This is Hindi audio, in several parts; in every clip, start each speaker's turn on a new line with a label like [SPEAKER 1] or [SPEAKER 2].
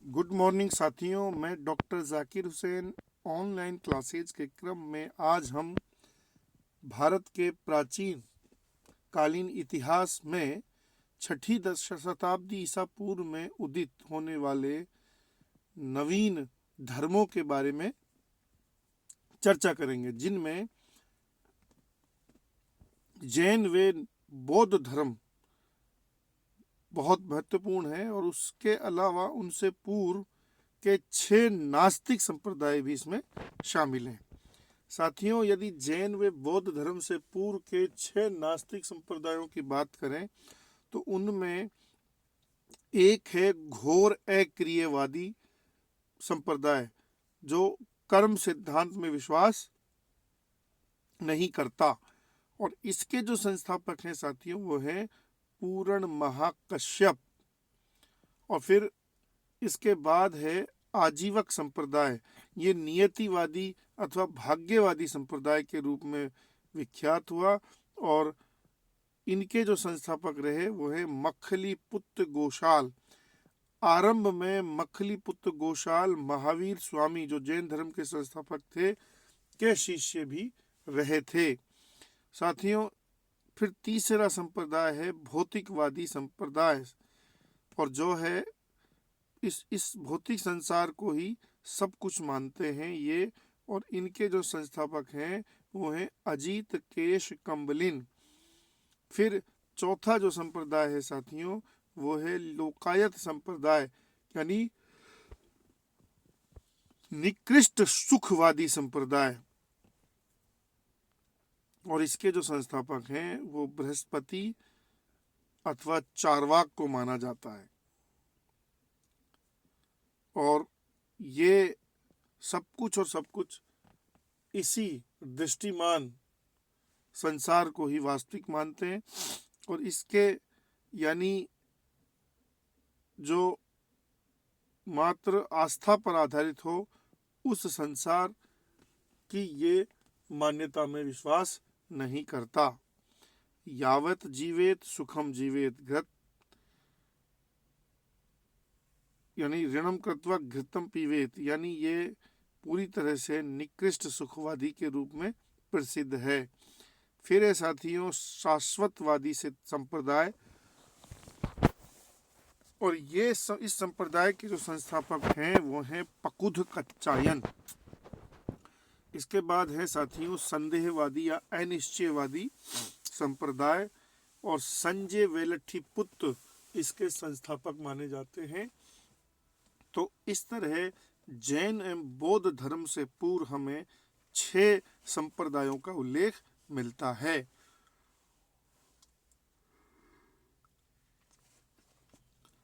[SPEAKER 1] गुड मॉर्निंग साथियों, मैं doctor Zakir Hussain. Online classes के क्रम में आज हम भारत के प्राचीन कालीन इतिहास में छठी शताब्दी ईसा पूर्व में उदित होने वाले नवीन धर्मों के बारे में चर्चा करेंगे, जिनमें जैन व बौद्ध धर्म बहुत महत्वपूर्ण है और उसके अलावा उनसे पूर्व के 6 नास्तिक संप्रदाय भी इसमें शामिल हैं। साथियों, यदि जैन व बौद्ध धर्म से पूर्व के 6 नास्तिक संप्रदायों की बात करें तो उनमें एक है घोर अक्रियवादी संप्रदाय, जो कर्म सिद्धांत में विश्वास नहीं करता, और इसके जो संस्थापक हैं साथियों वो हैं पूर्ण महाकश्यप। और फिर इसके बाद है आजीवक संप्रदाय। ये नियतिवादी अथवा भाग्यवादी संप्रदाय के रूप में विख्यात हुआ, और इनके जो संस्थापक रहे वो है मक्खली पुत्र गोशाल। आरंभ में मक्खली पुत्र गोशाल महावीर स्वामी, जो जैन धर्म के संस्थापक थे, के शिष्य भी रहे थे। साथियों, फिर तीसरा संप्रदाय है भौतिकवादी संप्रदाय, और जो है इस भौतिक संसार को ही सब कुछ मानते हैं ये, और इनके जो संस्थापक हैं वो हैं अजीत केश कंबलिन। फिर चौथा जो संप्रदाय है साथियों वो है लोकायत संप्रदाय, यानी निकृष्ट सुखवादी संप्रदाय, और इसके जो संस्थापक हैं वो बृहस्पति अथवा चार्वाक को माना जाता है। और ये सब कुछ इसी दृष्टिमान संसार को ही वास्तविक मानते हैं, और इसके यानी जो मात्र आस्था पर आधारित हो उस संसार की ये मान्यता में विश्वास नहीं करता। यावत जीवेत सुखम जीवेत घृत, यानी ऋणम कृत्वा घृतम पीवेत, यानी ये पूरी तरह से निकृष्ट सुखवादी के रूप में प्रसिद्ध है। फिर है साथियों शाश्वतवादी से संप्रदाय, और ये इस संप्रदाय के जो संस्थापक हैं वो हैं पकुध कच्चायन। इसके बाद है साथियों संदेहवादी या अनिश्चयवादी संप्रदाय, और संजय वेलट्ठी पुत्र इसके संस्थापक माने जाते हैं। तो इस तरह जैन एवं बौद्ध धर्म से पूर्व हमें 6 संप्रदायों का उल्लेख मिलता है।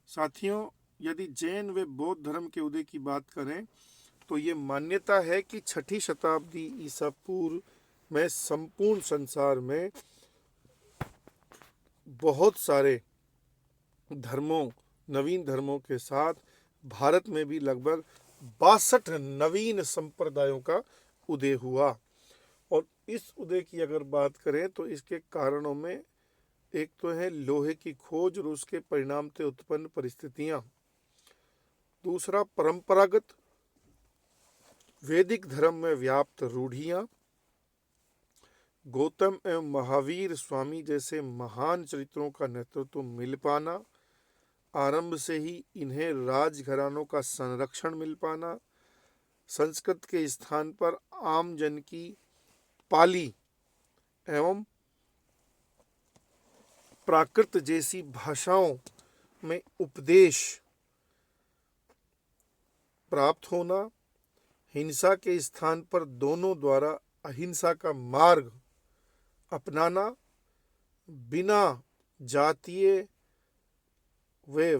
[SPEAKER 1] साथियों, यदि जैन व बौद्ध धर्म के उदय की बात करें तो ये मान्यता है कि छठी शताब्दी ईसा पूर्व में संपूर्ण संसार में बहुत सारे धर्मों, नवीन धर्मों के साथ भारत में भी लगभग 62 नवीन संप्रदायों का उदय हुआ। और इस उदय की अगर बात करें तो इसके कारणों में एक तो है लोहे की खोज और उसके परिणाम से उत्पन्न परिस्थितियां, दूसरा परंपरागत वैदिक धर्म में व्याप्त रूढ़ियां, गौतम एवं महावीर स्वामी जैसे महान चरित्रों का नेतृत्व मिल पाना, आरंभ से ही इन्हें राजघरानों का संरक्षण मिल पाना, संस्कृत के स्थान पर आम जन की पाली एवं प्राकृत जैसी भाषाओं में उपदेश प्राप्त होना, हिंसा के स्थान पर दोनों द्वारा अहिंसा का मार्ग अपनाना, बिना जातीय व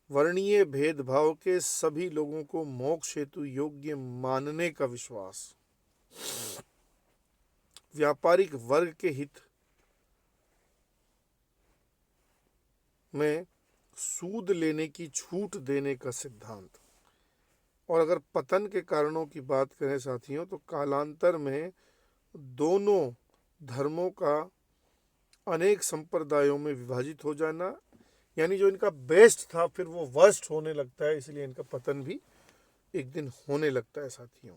[SPEAKER 1] वर्णीय भेदभाव के सभी लोगों को मोक्ष हेतु योग्य मानने का विश्वास, व्यापारिक वर्ग के हित में सूद लेने की छूट देने का सिद्धांत। और अगर पतन के कारणों की बात करें साथियों तो कालांतर में दोनों धर्मों का अनेक संप्रदायों में विभाजित हो जाना, यानी जो इनका बेस्ट था फिर वो वर्स्ट होने लगता है, इसलिए इनका पतन भी एक दिन होने लगता है साथियों।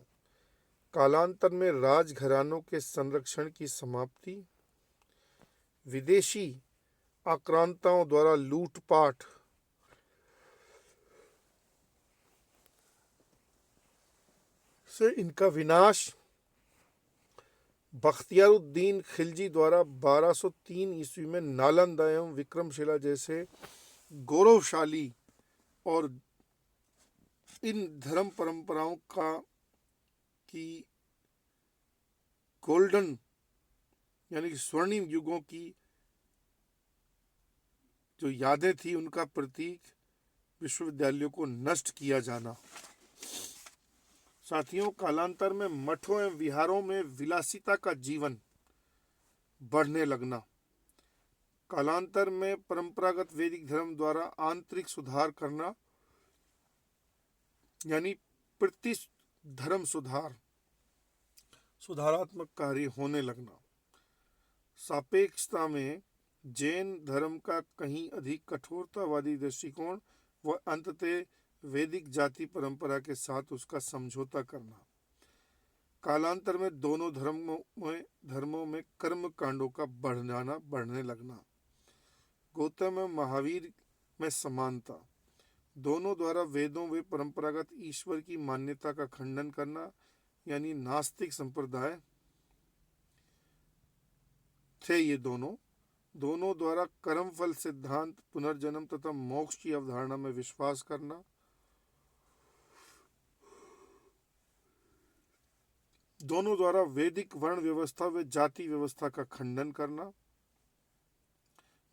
[SPEAKER 1] कालांतर में राजघरानों के संरक्षण की समाप्ति, विदेशी आक्रांताओं द्वारा लूटपाट से इनका विनाश, बख्तियारुद्दीन खिलजी द्वारा 1203 ईस्वी में नालंदा एवं विक्रमशिला जैसे गौरवशाली और इन धर्म परंपराओं का की गोल्डन यानी कि स्वर्णिम युगों की जो यादें थी उनका प्रतीक विश्वविद्यालयों को नष्ट किया जाना। साथियों, कालांतर में मठों एवं विहारों में विलासिता का जीवन बढ़ने लगना, कालांतर में परंपरागत वैदिक धर्म द्वारा आंतरिक सुधार करना यानी प्रति धर्म सुधारात्मक कार्य होने लगना, सापेक्षता में जैन धर्म का कहीं अधिक कठोरतावादी दृष्टिकोण व अंततः वैदिक जाति परंपरा के साथ उसका समझौता करना, कालांतर में दोनों धर्मों में कर्म कांडों का बढ़ने लगना, गौतम एवं महावीर में समानता, दोनों द्वारा वेदों व परंपरागत ईश्वर की मान्यता का खंडन करना यानी नास्तिक संप्रदाय थे ये दोनों द्वारा कर्मफल सिद्धांत, पुनर्जन्म तथा मोक्ष की अवधारणा में विश्वास करना, दोनों द्वारा वैदिक वर्ण व्यवस्था व जाति व्यवस्था का खंडन करना,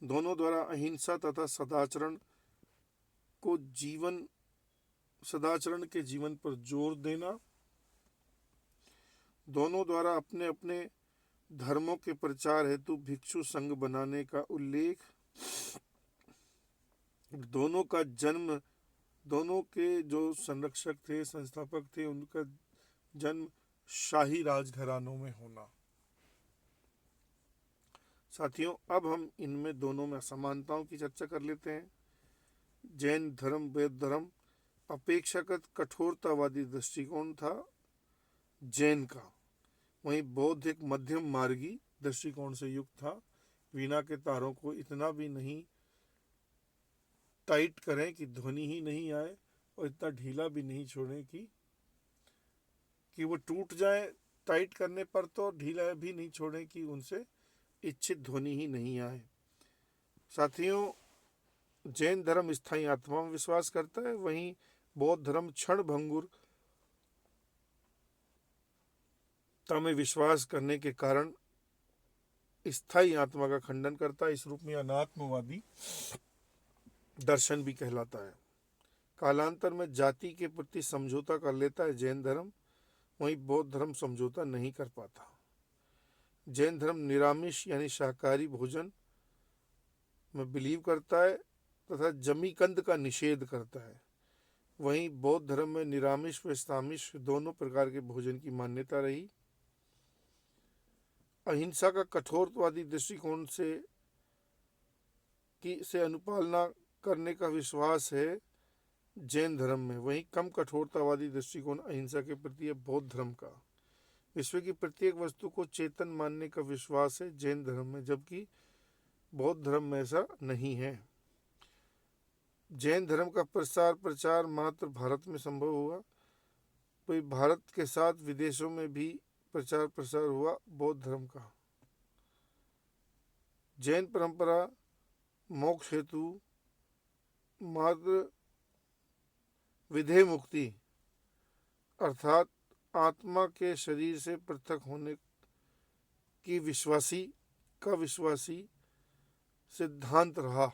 [SPEAKER 1] दोनों द्वारा अहिंसा तथा सदाचरण के जीवन पर जोर देना, दोनों द्वारा अपने अपने धर्मों के प्रचार हेतु भिक्षु संघ बनाने का उल्लेख, दोनों के जो संरक्षक थे, संस्थापक थे, उनका जन्म शाही राजघरानों में होना। साथियों, अब हम इनमें दोनों में असमानताओं की चर्चा कर लेते हैं। जैन धर्म वैद धर्म अपेक्षाकृत कठोरतावादी दृष्टिकोण था जैन का, वहीं बौद्ध एक मध्यम मार्गी दृष्टिकोण से युक्त था। वीणा के तारों को इतना भी नहीं टाइट करें कि ध्वनि ही नहीं आए और इतना ढीला भी नहीं छोड़ें कि वो टूट जाए, टाइट करने पर तो ढीला भी नहीं छोड़ें कि उनसे इच्छित ध्वनि ही नहीं आए। साथियों, जैन धर्म स्थायी आत्मा में विश्वास करता है, वहीं बौद्ध धर्म क्षण भंगुर में विश्वास करने के कारण स्थायी आत्मा का खंडन करता है। इस रूप में अनात्मवादी दर्शन भी कहलाता है। कालांतर में जाति के प्रति समझौता कर लेता है जैन धर्म, वहीं बौद्ध धर्म समझौता नहीं कर पाता। जैन धर्म निरामिष यानी शाकाहारी भोजन में बिलीव करता है तथा जमीकंद का निषेध करता है, वहीं बौद्ध धर्म में निरामिष व स्थामिष दोनों प्रकार के भोजन की मान्यता रही। अहिंसा का कठोरवादी दृष्टिकोण से अनुपालना करने का विश्वास है जैन धर्म में, वहीं कम कठोरतावादी दृष्टिकोण अहिंसा के प्रति है बौद्ध धर्म का। विश्व की प्रत्येक वस्तु को चेतन मानने का विश्वास है जैन धर्म में, जबकि बौद्ध धर्म में ऐसा नहीं है। जैन धर्म का प्रचार मात्र भारत में संभव हुआ, वही भारत के साथ विदेशों में भी प्रचार प्रसार हुआ बौद्ध धर्म का। जैन परंपरा मोक्ष हेतु मात्र विधेय मुक्ति अर्थात आत्मा के शरीर से पृथक होने की विश्वासी सिद्धांत रहा,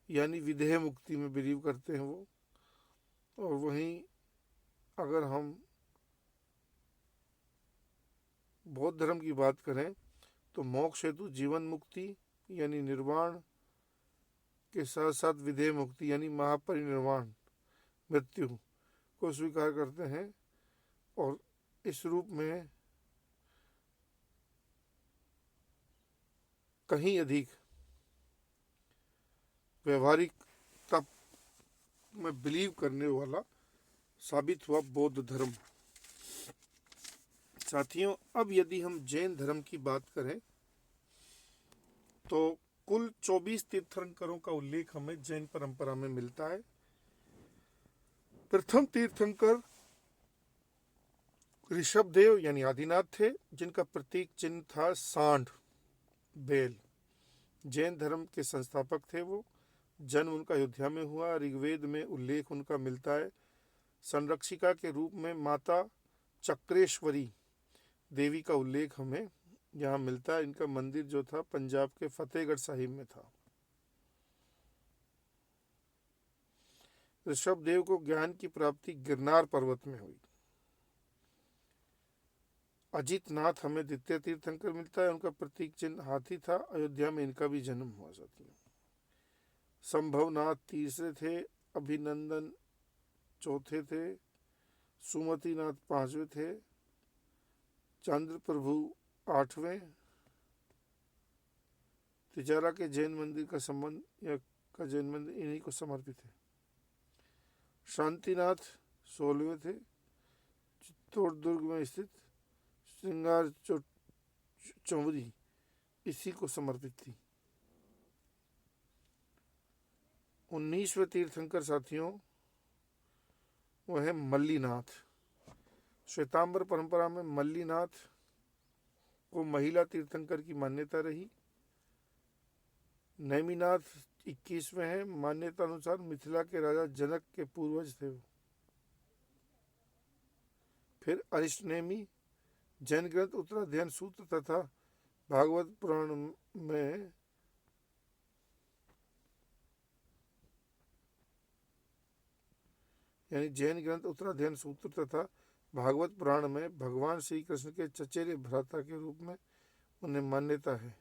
[SPEAKER 1] यानी विधेय मुक्ति में बिलीव करते हैं वो। और वहीं अगर हम बौद्ध धर्म की बात करें तो मोक्ष हेतु जीवन मुक्ति यानी निर्वाण के साथ साथ विधेय मुक्ति यानी महापरिनिर्वाण मृत्यु को स्वीकार करते हैं, और इस रूप में कहीं अधिक व्यवहारिकता में बिलीव करने वाला साबित हुआ बौद्ध धर्म। साथियों, अब यदि हम जैन धर्म की बात करें तो कुल 24 तीर्थंकरों का उल्लेख हमें जैन परंपरा में मिलता है। प्रथम तीर्थंकर ऋषभदेव यानी आदिनाथ थे, जिनका प्रतीक चिन्ह था सांड, बेल। जैन धर्म के संस्थापक थे वो। जन्म उनका अयोध्या में हुआ। ऋग्वेद में उल्लेख उनका मिलता है। संरक्षिका के रूप में माता चक्रेश्वरी देवी का उल्लेख हमें यहाँ मिलता है। इनका मंदिर जो था पंजाब के फतेहगढ़ साहिब में था। ऋषभदेव को ज्ञान की प्राप्ति गिरनार पर्वत में हुई। अजितनाथ हमें द्वितीय तीर्थंकर मिलता है। उनका प्रतीक चिन्ह हाथी था। अयोध्या में इनका भी जन्म हुआ। साथियों, संभवनाथ तीसरे थे। अभिनंदन चौथे थे। सुमतिनाथ पांचवें थे। चंद्र प्रभु आठवें। तिजारा के जैन मंदिर का संबंध या का जैन मंदिर इन्हीं को समर्पित है। शांतिनाथ 16वें थे। चित्तौड़ दुर्ग में स्थित श्रृंगार चौवरी इसी को समर्पित थी। 19वें तीर्थंकर साथियों वो है मल्लीनाथ। श्वेतांबर परंपरा में मल्लीनाथ को महिला तीर्थंकर की मान्यता रही। नेमिनाथ 21वें हैं। मान्यता अनुसार मिथिला के राजा जनक के पूर्वज थे वो। फिर अरिष्टनेमी जैन ग्रंथ उत्तराध्ययन सूत्र तथा भागवत पुराण में यानी जैन ग्रंथ उत्तराध्ययन सूत्र तथा भागवत पुराण में भगवान श्री कृष्ण के चचेरे भ्राता के रूप में उन्हें मान्यता है।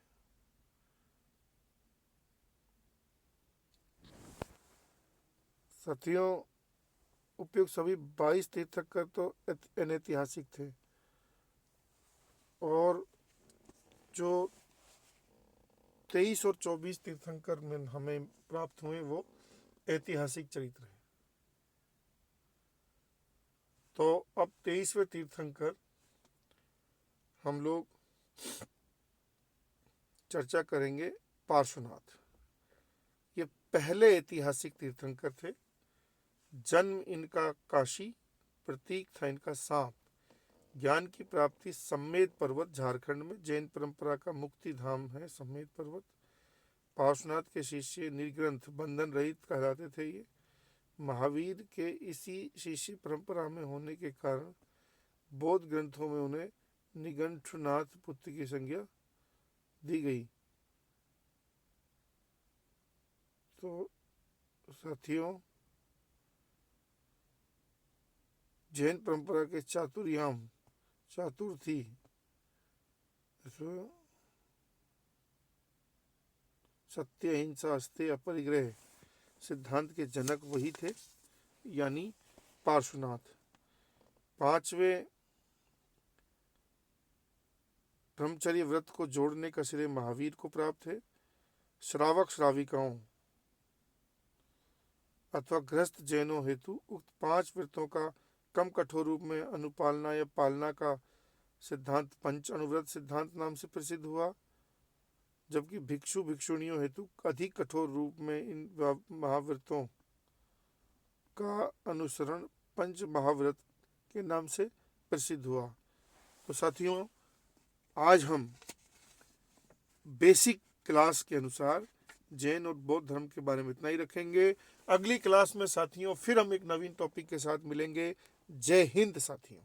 [SPEAKER 1] साथियों, उपयुक्त सभी 22 तीर्थंकर तो अनैतिहासिक थे और जो 23 और 24 तीर्थंकर में हमें प्राप्त हुए वो ऐतिहासिक चरित्र है। तो अब 23वें तीर्थंकर हम लोग चर्चा करेंगे पार्श्वनाथ। ये पहले ऐतिहासिक तीर्थंकर थे। जन्म इनका काशी, प्रतीक था इनका सांप। ज्ञान की प्राप्ति सम्मेद पर्वत झारखंड में, जैन परंपरा का मुक्ति धाम है सम्मेद पर्वत। पार्श्वनाथ के शिष्य निर्ग्रंथ बंधन रहित कहलाते थे। ये महावीर के इसी शिष्य परंपरा में होने के कारण बौद्ध ग्रंथों में उन्हें निगंठनाथ पुत्र की संज्ञा दी गई। तो साथियों, जैन परंपरा के चातुर्याम चतुर्थी सत्य, अहिंसा, अस्तेय, अपरिग्रह सिद्धांत के जनक वही थे, यानी पार्श्वनाथ। 5वें ब्रह्मचर्य व्रत को जोड़ने का श्रेय महावीर को प्राप्त है। श्रावक श्राविकाओं अथवा गृहस्थ जैनों हेतु उक्त 5 व्रतों का कम कठोर रूप में अनुपालना या पालना का सिद्धांत पंच अनुव्रत सिद्धांत नाम से प्रसिद्ध हुआ, जबकि भिक्षु भिक्षुणियों हेतु अधिक कठोर रूप में इन महाव्रतों का अनुसरण पंच महाव्रत के नाम से प्रसिद्ध हुआ। तो साथियों, आज हम बेसिक क्लास के अनुसार जैन और बौद्ध धर्म के बारे में इतना ही रखेंगे। अगली क्लास में साथियों फिर हम एक नवीन टॉपिक के साथ मिलेंगे। जय हिंद साथियों।